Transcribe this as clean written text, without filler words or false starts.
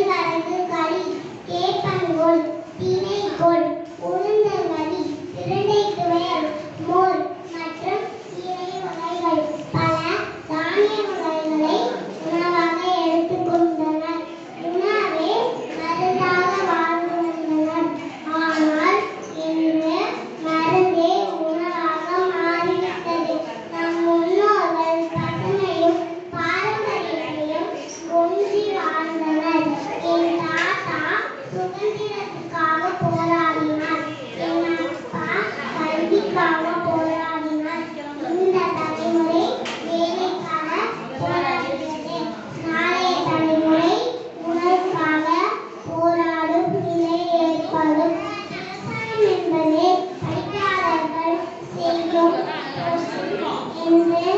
கேழ்வரகு களி, கேப்பங்கூழ், திணைக்கூழ், உளுந்தங்களி, பிரண்டை துவையல், மோர் மற்றும் கீரை வகைகள் பல தானிய வகைகளை உணவாக எடுத்துக்கொண்டனர். உணவே மருந்தாக வாழ்ந்து வந்தனர். ஆனால் இன்று மருந்தே உணவாக மாறிவிட்டது. நம் முன்னோர்கள் பசுமையும் பாரம்பரியத்தையும் ஒன்றி வாழ்ந்தனர். என் தாத்தா சுதந்திரத்துக்காக போராடினார். என் அப்பா கல்விக்காக போராடினார். இந்த தலைமுறை வேலைக்காக போராடுகிறது. நாளைய தலைமுறை உணவுக்காக போராடும் நிலை ஏற்படும். விவசாயம் என்பது படிக்காதவர்கள் செய்யும் என்று